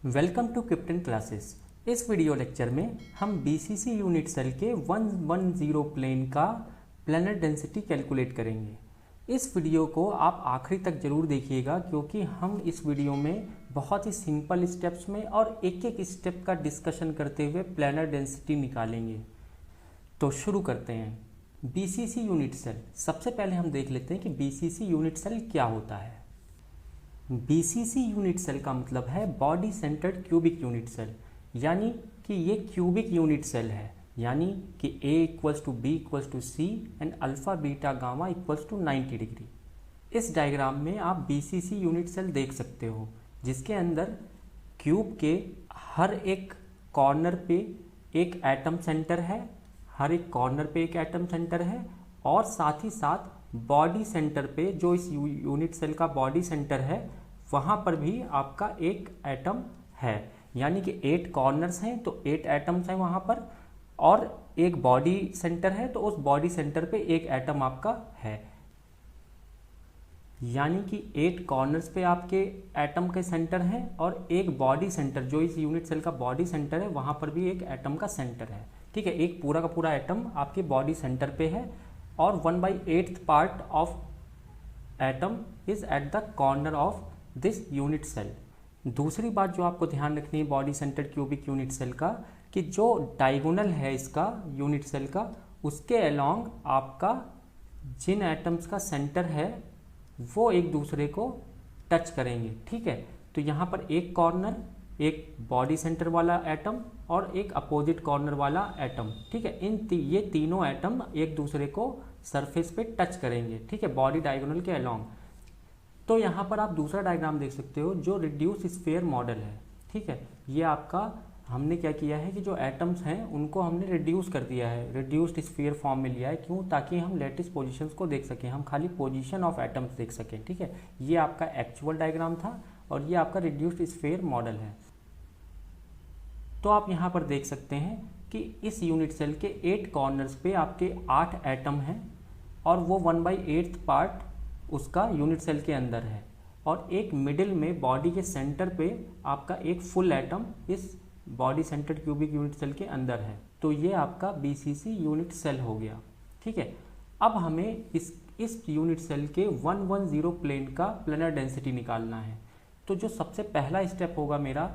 Welcome to krypton classes. इस video lecture में हम बीसीसी यूनिट सेल के 110 प्लेन का प्लैनर डेंसिटी कैलकुलेट करेंगे। इस वीडियो को आप आखिरी तक जरूर देखिएगा क्योंकि हम इस वीडियो में बहुत ही सिंपल स्टेप्स में और एक एक स्टेप का डिस्कशन करते हुए प्लैनर डेंसिटी निकालेंगे। तो शुरू करते हैं। बीसीसी यूनिट सेल, सबसे पहले हम देख लेते हैं कि बीसीसी यूनिट सेल क्या होता है। बीसीसी यूनिट सेल का मतलब है body centred cubic unit cell, यानी कि ये क्यूबिक यूनिट सेल है, यानी कि A equals to B equals to C and alpha beta gamma equals to 90 degree. इस डायग्राम में आप बीसीसी यूनिट सेल देख सकते हो जिसके अंदर क्यूब के हर एक कॉर्नर पे एक एटम सेंटर है, हर एक कॉर्नर पे एक एटम सेंटर है और साथ ही साथ बॉडी सेंटर पे जो इस यूनिट सेल का बॉडी सेंटर है वहाँ पर भी आपका एक एटम है, यानी कि 8 कॉर्नर्स हैं तो 8 एटम्स हैं वहाँ पर, और एक बॉडी सेंटर है तो उस बॉडी सेंटर पे एक एटम आपका है, यानी कि 8 कॉर्नर्स पे आपके एटम के सेंटर हैं और एक बॉडी सेंटर जो इस यूनिट सेल का बॉडी सेंटर है वहाँ पर भी एक एटम का सेंटर है। ठीक है, एक पूरा का पूरा एटम आपके बॉडी सेंटर पे है और 1/8 part of atom is at the corner of this unit cell. दूसरी बात जो आपको ध्यान रखनी है body centred cubic unit cell का, कि जो डायगोनल है इसका यूनिट सेल का, उसके अलोंग आपका जिन एटम्स का सेंटर है वो एक दूसरे को टच करेंगे। ठीक है, तो यहाँ पर एक कॉर्नर, एक बॉडी सेंटर वाला एटम और एक अपोजिट कॉर्नर वाला एटम। ठीक है, ये तीनों एटम एक दूसरे को सरफेस पे टच करेंगे। ठीक है, बॉडी डायगोनल के अलोंग। तो यहाँ पर आप दूसरा डायग्राम देख सकते हो जो रिड्यूस स्फीयर मॉडल है। ठीक है, ये आपका हमने क्या किया है कि जो एटम्स हैं उनको हमने रिड्यूस कर दिया है, रिड्यूस्ड स्फीयर फॉर्म में लिया है। क्यों? ताकि हम लेटिस पोजीशंस को देख सकें, हम खाली पोजीशन ऑफ एटम्स देख सकें। ठीक है, ये आपका एक्चुअल डायग्राम था और ये आपका रिड्यूस्ड स्फीयर मॉडल है। तो आप यहाँ पर देख सकते हैं कि इस यूनिट सेल के 8 कॉर्नर्स पे आपके 8 एटम हैं और वो 1/8 पार्ट उसका यूनिट सेल के अंदर है, और एक मिडिल में बॉडी के सेंटर पे आपका एक फुल एटम इस body centred cubic unit cell के अंदर है। तो ये आपका बीसीसी यूनिट सेल हो गया। ठीक है, अब हमें इस यूनिट सेल के 110 प्लेन का प्लैनर डेंसिटी निकालना है। तो जो सबसे पहला स्टेप होगा मेरा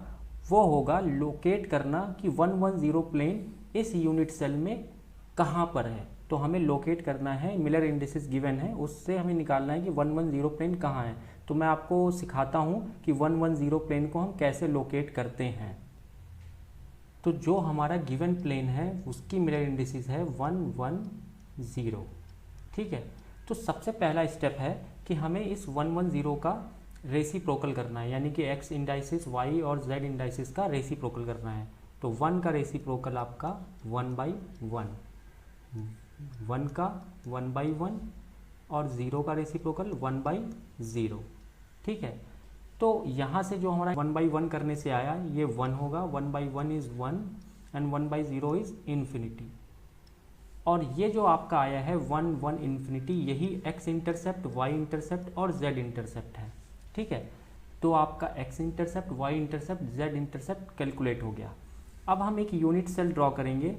वो होगा लोकेट करना कि 110 प्लेन इस यूनिट सेल में कहाँ पर है। तो हमें लोकेट करना है, मिलर इंडिसेस गिवन है, उससे हमें निकालना है कि 110 प्लेन कहाँ है। तो मैं आपको सिखाता हूँ कि 110 प्लेन को हम कैसे लोकेट करते हैं। तो जो हमारा गिवन प्लेन है उसकी मिलर इंडिसेस है 110। ठीक है, तो सबसे पहला स्टेप है कि हमें इस 110 का रेसिप्रोकल करना है, यानी कि x इंडाइसिस y और z इंडाइसिस का रेसिप्रोकल करना है। तो 1 का रेसिप्रोकल आपका 1/1, 1 का 1/1 और 0 का रेसिप्रोकल 1/0। ठीक है, तो यहाँ से जो हमारा 1/1 करने से आया ये 1 होगा, 1/1 इज 1 एंड 1/0 इज इन्फिनिटी। और ये जो आपका आया है 1 1 इन्फिनिटी, यही x इंटरसेप्ट, y इंटरसेप्ट और z इंटरसेप्ट है। ठीक है, तो आपका x intercept, y intercept, z intercept calculate हो गया। अब हम एक यूनिट सेल ड्रॉ करेंगे।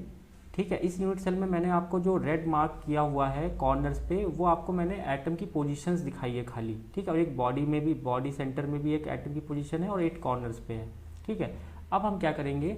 ठीक है, इस यूनिट सेल में मैंने आपको जो रेड मार्क किया हुआ है कॉर्नर्स पे वो आपको मैंने एटम की पोजीशंस दिखाई है खाली। ठीक है, और एक बॉडी में भी, बॉडी सेंटर में भी एक एटम की पोजीशन है और 8 कॉर्नर्स पे है। ठीक है, अब हम क्या करेंगे,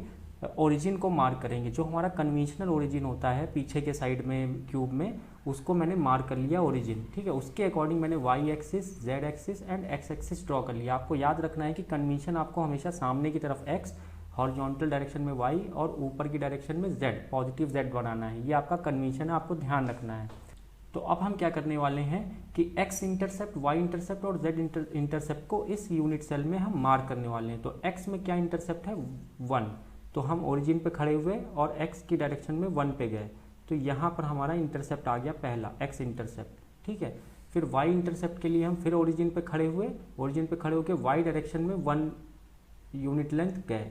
ओरिजिन को मार्क करेंगे। जो हमारा कन्वेंशनल ओरिजिन होता है पीछे के साइड में क्यूब में, उसको मैंने मार्क कर लिया ओरिजिन। ठीक है, उसके अकॉर्डिंग मैंने y axis, z axis and x axis draw कर लिया। आपको याद रखना है कि कन्वेंशन आपको हमेशा सामने की तरफ x, हॉरिजॉन्टल डायरेक्शन में y और ऊपर की डायरेक्शन में z, पॉजिटिव z बनाना है। ये आपका कन्वेंशन है, आपको ध्यान रखना है। तो अब हम क्या करने वाले हैं कि x इंटरसेप्ट, y इंटरसेप्ट और z इंटरसेप्ट को इस यूनिट सेल में हम मार्क करने वाले हैं। तो x में क्या इंटरसेप्ट है 1, तो हम ओरिजिन पे खड़े हुए और x की डायरेक्शन में 1 पे गए, तो यहाँ पर हमारा इंटरसेप्ट आ गया पहला x इंटरसेप्ट। ठीक है, फिर y इंटरसेप्ट के लिए हम फिर ओरिजिन पे खड़े हुए, ओरिजिन पे खड़े होकर y डायरेक्शन में 1 यूनिट लेंथ गए,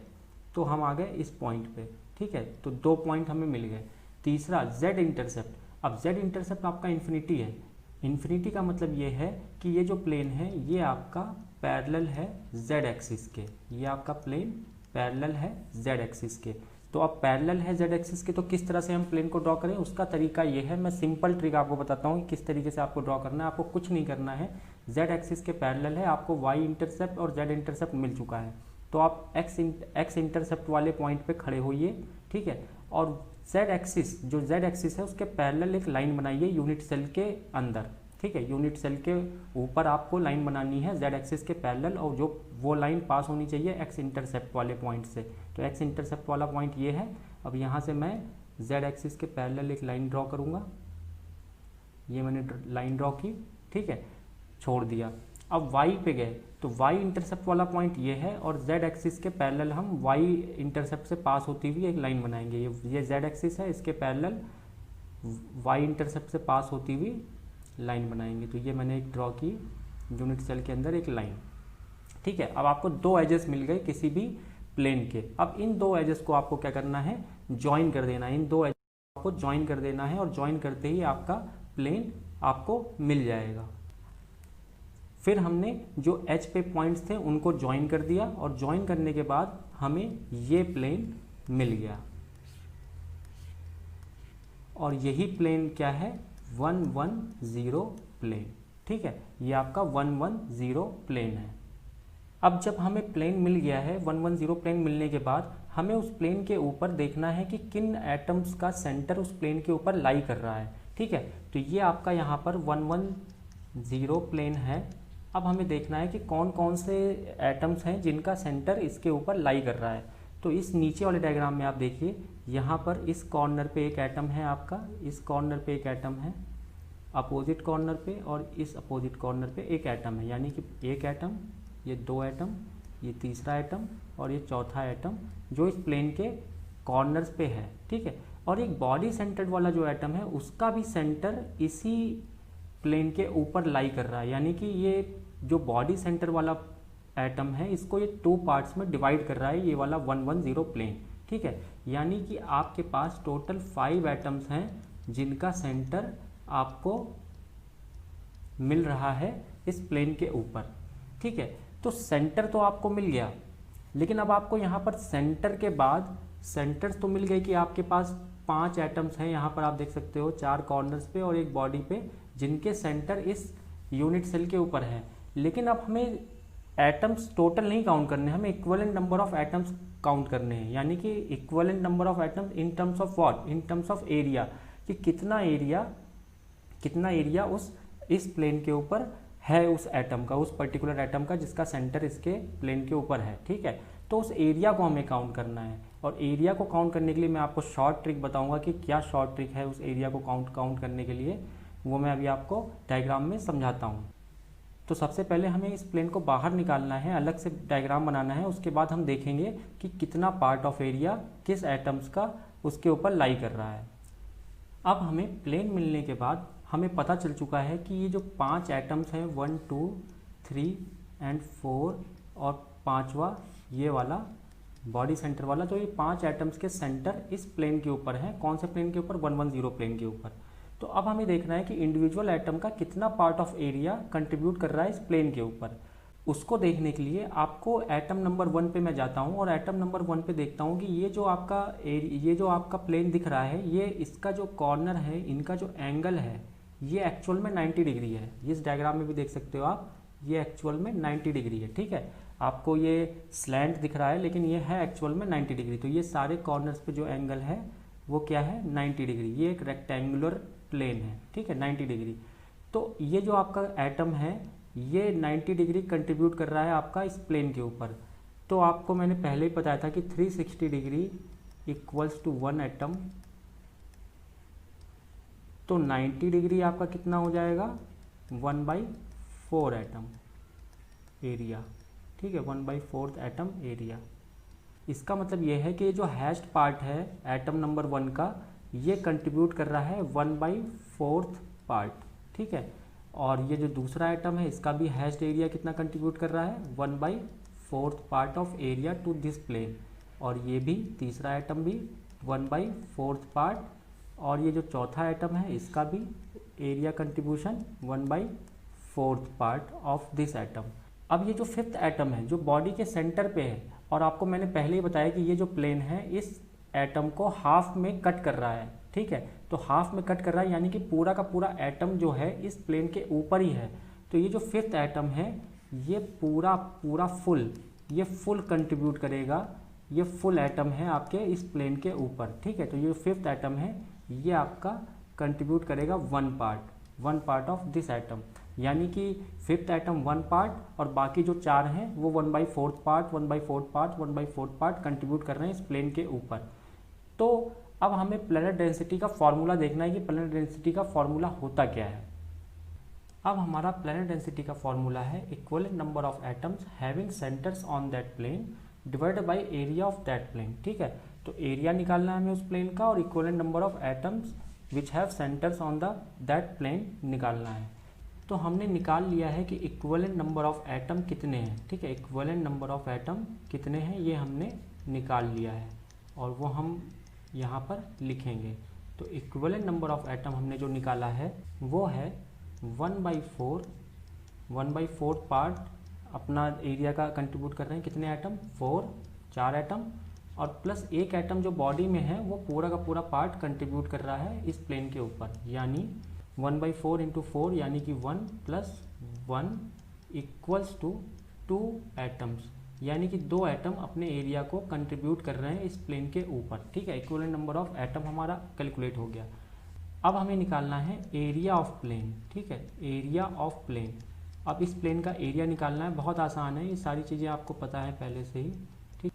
तो हम आ गए इस पॉइंट पे। ठीक है, तो 2 पॉइंट हमें मिल गए। तीसरा z इंटरसेप्ट, अब z इंटरसेप्ट आपका इन्फिनिटी है। इन्फिनिटी का मतलब ये है कि ये जो प्लेन है ये आपका पैरेलल है जेड एक्सिस के, ये आपका प्लेन पैरेलल है जेड एक्सिस के। तो अब पैरेलल है जेड एक्सिस के, तो किस तरह से हम प्लेन को ड्रॉ करें, उसका तरीका ये है। मैं सिंपल ट्रिक आपको बताता हूँ किस तरीके से आपको ड्रॉ करना है। आपको कुछ नहीं करना है, जेड एक्सिस के पैरेलल है, आपको वाई इंटरसेप्ट और जेड इंटरसेप्ट मिल चुका है, तो आप एक्स इंटरसेप्ट वाले पॉइंट पे खड़े होइए, ठीक है। और जेड एक्सिस, जो जेड एक्सिस है उसके पैरेलल एक लाइन बनाइए यूनिट सेल के अंदर, ठीक है। यूनिट सेल के ऊपर आपको लाइन बनानी है जेड एक्सिस के पैरेलल, और जो वो लाइन पास होनी चाहिए एक्स इंटरसेप्ट वाले पॉइंट से। तो एक्स इंटरसेप्ट वाला पॉइंट ये है। अब यहाँ से मैं जेड एक्सिस के पैरेलल एक लाइन ड्रॉ करूँगा, ये मैंने लाइन ड्रॉ की, ठीक है, छोड़ दिया। अब वाई पे गए तो वाई इंटरसेप्ट वाला पॉइंट ये है, और जेड एक्सिस के पैरेलल हम वाई इंटरसेप्ट से पास होती हुई एक लाइन बनाएंगे। ये जेड एक्सिस है, इसके पैरेलल वाई इंटरसेप्ट से पास होती हुई लाइन बनाएंगे। तो ये मैंने एक ड्रॉ की यूनिट सेल के अंदर एक लाइन, ठीक है। अब आपको दो एजेस मिल गए किसी भी प्लेन के। अब इन दो एजेस को आपको क्या करना है, ज्वाइन कर देना है। इन दो एजेस को ज्वाइन कर देना है, और ज्वाइन करते ही आपका प्लेन आपको मिल जाएगा। फिर हमने जो एच पे पॉइंट्स थे उनको ज्वाइन कर दिया, और ज्वाइन करने के बाद हमें ये प्लेन मिल गया, और यही प्लेन क्या है, 110 प्लेन, ठीक है। ये आपका 110 प्लेन है। अब जब हमें प्लेन मिल गया है, 110 प्लेन मिलने के बाद हमें उस प्लेन के ऊपर देखना है कि किन एटम्स का सेंटर उस प्लेन के ऊपर लाई कर रहा है, ठीक है। तो ये आपका यहाँ पर 110 प्लेन है। अब हमें देखना है कि कौन कौन से एटम्स हैं जिनका सेंटर इसके ऊपर लाई कर रहा है। तो इस नीचे वाले डायग्राम में आप देखिए, यहाँ पर इस कॉर्नर पे एक एटम है आपका, इस कॉर्नर पे एक एटम है अपोजिट कॉर्नर पे, और इस अपोजिट कॉर्नर पे एक एटम है। यानी कि एक एटम, ये दो एटम, ये तीसरा एटम और ये चौथा एटम जो इस प्लेन के कॉर्नर्स पे है, ठीक है। और एक बॉडी सेंटर्ड वाला जो एटम है उसका भी सेंटर इसी प्लेन के ऊपर लाई कर रहा है। यानी कि ये जो बॉडी सेंटर वाला एटम है इसको ये टू पार्ट्स में डिवाइड कर रहा है, ये वाला 110 प्लेन, ठीक है। यानी कि आपके पास टोटल 5 एटम्स हैं जिनका सेंटर आपको मिल रहा है इस प्लेन के ऊपर, ठीक है। तो सेंटर तो आपको मिल गया, लेकिन अब आपको यहाँ पर सेंटर के बाद सेंटर्स तो मिल गए कि आपके पास 5 एटम्स हैं, यहाँ पर आप देख सकते हो 4 कॉर्नर्स पे और एक बॉडी पे, जिनके सेंटर इस यूनिट सेल के ऊपर है। लेकिन अब हमें एटम्स टोटल नहीं काउंट करने, हमें equivalent number of atoms count करने हैं। यानी कि equivalent number of atoms in terms of what, in terms of area, कि कितना एरिया उस इस प्लेन के ऊपर है उस एटम का, उस पर्टिकुलर एटम का जिसका सेंटर इसके प्लेन के ऊपर है, ठीक है। तो उस एरिया को हमें काउंट करना है, और एरिया को काउंट करने के लिए मैं आपको शॉर्ट ट्रिक बताऊंगा कि क्या शॉर्ट ट्रिक है उस एरिया को काउंट करने के लिए, वो मैं अभी आपको डायग्राम में समझाता हूँ। तो सबसे पहले हमें इस प्लेन को बाहर निकालना है, अलग से डायग्राम बनाना है, उसके बाद हम देखेंगे कि कितना पार्ट ऑफ एरिया किस एटम्स का उसके ऊपर लाई कर रहा है। अब हमें प्लेन मिलने के बाद हमें पता चल चुका है कि ये जो 5 एटम्स हैं 1 2 3 एंड 4 और 5वां ये वाला बॉडी सेंटर वाला, तो ये 5 एटम्स के सेंटर इस प्लेन के ऊपर है। कौन से प्लेन के ऊपर, 110 प्लेन के ऊपर। तो अब हमें देखना है कि इंडिविजुअल एटम का कितना पार्ट ऑफ एरिया कंट्रीब्यूट कर रहा है इस प्लेन के ऊपर। उसको देखने के लिए आपको एटम नंबर 1 पे मैं जाता हूँ, और एटम नंबर 1 पे देखता हूँ कि ये जो आपका प्लेन दिख रहा है, ये इसका जो कॉर्नर है, इनका जो एंगल है, ये एक्चुअल में 90 डिग्री है। इस डायग्राम में भी देख सकते हो आप, ये एक्चुअल में 90 डिग्री है, ठीक है। आपको ये स्लैंट दिख रहा है, लेकिन ये है एक्चुअल में 90 डिग्री। तो ये सारे कॉर्नर्स पे जो एंगल है वो क्या है, 90 डिग्री। ये एक रेक्टेंगुलर प्लेन है, ठीक है, 90 डिग्री। तो ये जो आपका एटम है ये 90 डिग्री कंट्रीब्यूट कर रहा है आपका इस प्लेन के ऊपर। तो आपको मैंने पहले ही बताया था कि 360 डिग्री इक्वल्स टू 1 एटम। तो 90 डिग्री आपका कितना हो जाएगा, 1/4 एटम एरिया, ठीक है, 1/4 एटम एरिया। इसका मतलब ये है कि जो हैश्ड पार्ट है एटम नंबर 1 का, ये कंट्रीब्यूट कर रहा है 1/4 पार्ट, ठीक है। और ये जो दूसरा एटम है इसका भी हैश्ड एरिया कितना कंट्रीब्यूट कर रहा है, 1/4 part of area to this plane. और ये भी तीसरा एटम भी 1/4 पार्ट, और ये जो चौथा एटम है इसका भी area contribution 1/4 part of this atom. अब ये जो फिफ्थ एटम है जो बॉडी के सेंटर पे है, और आपको मैंने पहले ही बताया कि ये जो प्लेन है इस एटम को हाफ में कट कर रहा है, ठीक है। तो हाफ में कट कर रहा है यानी कि पूरा का पूरा एटम जो है इस प्लेन के ऊपर ही है। तो ये जो फिफ्थ एटम है ये पूरा पूरा फुल, ये फुल कंट्रीब्यूट करेगा, ये फुल एटम है आपके इस प्लेन के ऊपर, ठीक है। तो ये फिफ्थ एटम है ये आपका कंट्रीब्यूट करेगा one part of this atom, यानी कि फिफ्थ एटम वन पार्ट और बाकी जो चार हैं वो 1/4 पार्ट 1/4 पार्ट 1/4 पार्ट कंट्रीब्यूट कर रहे हैं इस प्लेन के ऊपर। तो अब हमें प्लैनेट डेंसिटी का फॉर्मूला देखना है कि प्लैनेट डेंसिटी का फॉर्मूला होता क्या है। अब हमारा प्लैनेट डेंसिटी का फॉर्मूला है equivalent number of atoms having centres on that plane divided by area of that plane, ठीक है। तो एरिया निकालना है हमें उस प्लेन का और equivalent number of atoms which have centres on the that plane निकालना है। तो हमने निकाल लिया है कि इक्विवेलेंट नंबर ऑफ एटम कितने हैं, ठीक है। इक्विवेलेंट नंबर ऑफ एटम कितने हैं ये हमने निकाल लिया है और वो हम यहाँ पर लिखेंगे। तो इक्विवेलेंट नंबर ऑफ एटम हमने जो निकाला है वो है 1/4 पार्ट अपना एरिया का कंट्रीब्यूट कर रहे हैं कितने एटम, 4 एटम, और प्लस एक एटम जो बॉडी में है वो पूरा का पूरा पार्ट कंट्रीब्यूट कर रहा है इस प्लेन के ऊपर, यानी 1/4 × 4 यानी कि 1 + 1 इक्वल्स टू 2 एटम्स, यानी कि 2 एटम अपने एरिया को कंट्रीब्यूट कर रहे हैं इस प्लेन के ऊपर, ठीक है। इक्विवेलेंट नंबर ऑफ एटम हमारा कैलकुलेट हो गया। अब हमें निकालना है एरिया ऑफ प्लेन, ठीक है, एरिया ऑफ प्लेन। अब इस प्लेन का एरिया निकालना है, बहुत आसान है, ये सारी चीज़ें आपको पता है पहले से ही, ठीक।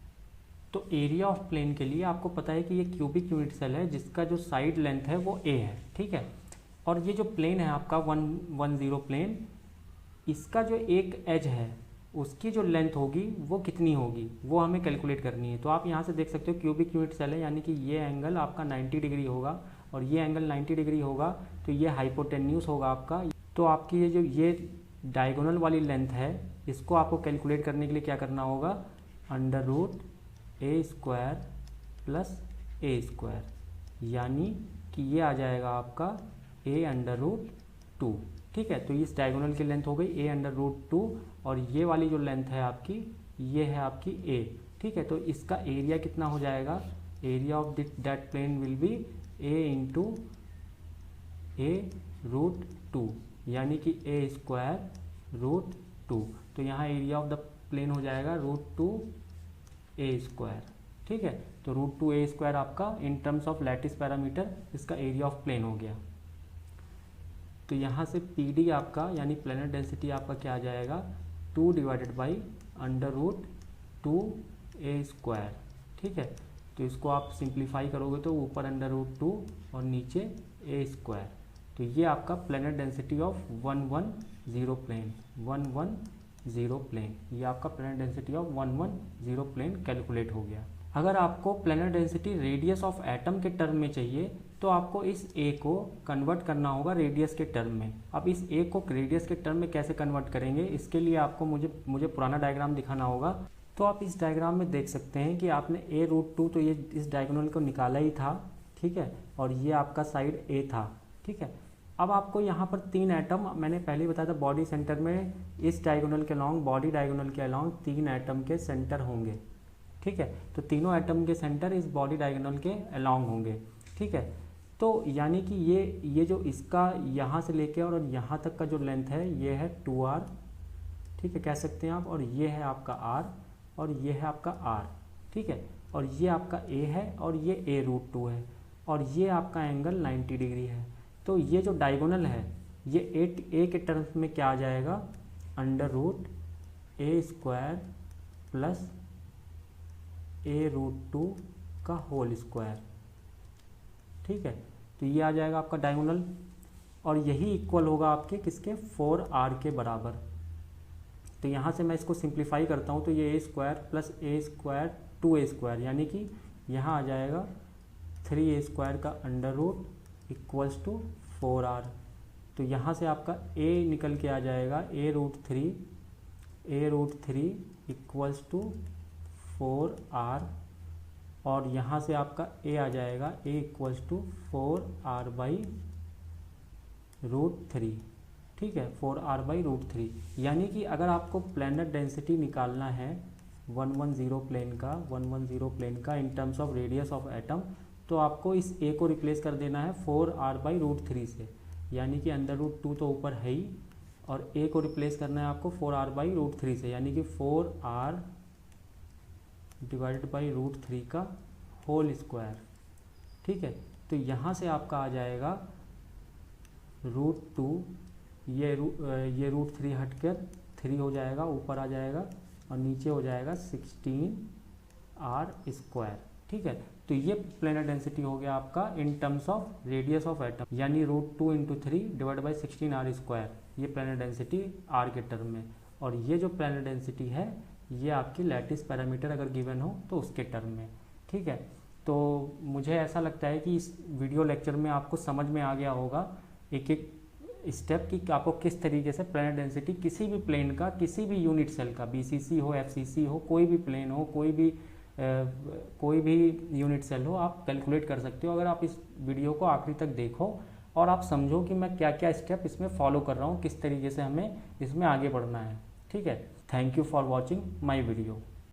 तो एरिया ऑफ प्लेन के लिए आपको पता है कि ये क्यूबिक यूनिट सेल है जिसका जो साइड लेंथ है वो a है, ठीक है। और ये जो प्लेन है आपका 110 प्लेन, इसका जो एक एज है उसकी जो लेंथ होगी वो कितनी होगी वो हमें कैलकुलेट करनी है। तो आप यहाँ से देख सकते हो क्यूबिक यूनिट सेल है, यानी कि ये एंगल आपका 90 डिग्री होगा और ये एंगल 90 डिग्री होगा, तो ये हाइपोटेन्यूस होगा आपका। तो आपकी ये डायगोनल वाली लेंथ है इसको आपको कैलकुलेट करने के लिए क्या करना होगा, √a² + a², यानी कि ये आ जाएगा आपका a√2, ठीक है। तो इस डायगोनल की लेंथ हो गई a√2 और ये वाली जो लेंथ है आपकी ये है आपकी a, ठीक है। तो इसका एरिया कितना हो जाएगा, area of that plane will be a × a√2, यानी कि a²√2। तो यहाँ एरिया ऑफ द प्लेन हो जाएगा √2a², ठीक है। तो √2a² आपका in terms of lattice parameter इसका एरिया ऑफ प्लेन हो गया। तो यहाँ से PD आपका यानी प्लैनेट डेंसिटी आपका क्या आ जाएगा, 2 / √2a², ठीक है। तो इसको आप सिंप्लीफाई करोगे तो ऊपर √2 और नीचे a²। तो ये आपका प्लैनेट डेंसिटी ऑफ 110 प्लेन, ये आपका planar density of 110 plane calculate हो गया। अगर आपको planar density radius of atom के टर्म में चाहिए तो आपको इस a को कन्वर्ट करना होगा रेडियस के टर्म में। अब इस a को रेडियस के टर्म में कैसे कन्वर्ट करेंगे, इसके लिए आपको मुझे पुराना डायग्राम दिखाना होगा। तो आप इस डायग्राम में देख सकते हैं कि आपने a√2 तो ये इस डायगोनल को निकाला ही था, ठीक है, और ये आपका साइड a था, ठीक है। अब आपको यहाँ पर 3 एटम, मैंने पहले ही बताया था बॉडी सेंटर में इस डायगोनल के अलॉन्ग, बॉडी डायगोनल के अलॉन्ग 3 एटम के सेंटर होंगे, ठीक है। तो तीनों एटम के सेंटर इस बॉडी डायगोनल के अलॉन्ग होंगे, ठीक है। तो यानी कि ये जो इसका यहाँ से लेके और यहाँ तक का जो लेंथ है ये है 2r, ठीक है, कह सकते हैं आप, और ये है आपका r और ये है आपका r, ठीक है। और ये आपका a है और ये a√2 है और ये आपका एंगल 90 डिग्री है। तो ये जो डायगोनल है ये a के टर्म्स में क्या आ जाएगा, √a² + a√2 का होल स्क्वायर, ठीक है। तो ये आ जाएगा आपका डायगोनल और यही इक्वल होगा आपके किसके, 4r के बराबर। तो यहाँ से मैं इसको सिंप्लीफाई करता हूँ तो ये a² + a² 2a², यानी कि यहाँ आ जाएगा 3a² का √ इक्वल्स टू 4r। तो यहाँ से आपका a निकल के आ जाएगा a√3 इक्वल्स टू 4r और यहाँ से आपका a आ जाएगा a इक्वल्स टू 4r/√3, ठीक है, 4r/√3। यानी कि अगर आपको प्लैनेट डेंसिटी निकालना है 110 प्लेन का in terms of radius of atom, तो आपको इस a को रिप्लेस कर देना है 4r/√3 से, यानी कि √2 तो ऊपर है ही, और a को रिप्लेस करना है आपको 4r/√3 से, यानी कि 4r/√3 का होल स्क्वायर। ठीक है, तो यहाँ से आपका आ जाएगा √2, ये √3 हटकर 3 हो जाएगा, ऊपर आ जाएगा, और नीचे हो जाएगा 16r²। ठीक है, तो ये प्लैनेट डेंसिटी हो गया आपका in terms of radius of atom, यानी √2 × 3 / 16r², ये प्लैनेट डेंसिटी r के टर्म में। और ये जो प्लैनेट डेंसिटी है ये आपकी लैटिस पैरामीटर अगर गिवन हो तो उसके टर्म में। ठीक है, तो मुझे ऐसा लगता है कि इस वीडियो लेक्चर में आपको समझ में आ गया होगा एक एक स्टेप की आपको किस तरीके से प्लैनेट डेंसिटी किसी भी प्लेन का, किसी भी यूनिट सेल का, BCC हो, FCC हो, कोई भी प्लेन हो, कोई भी यूनिट सेल हो, आप कैलकुलेट कर सकते हो अगर आप इस वीडियो को आखिरी तक देखो और आप समझो कि मैं क्या क्या स्टेप इसमें फॉलो कर रहा हूँ, किस तरीके से हमें इसमें आगे बढ़ना है। ठीक है, thank you for watching my video.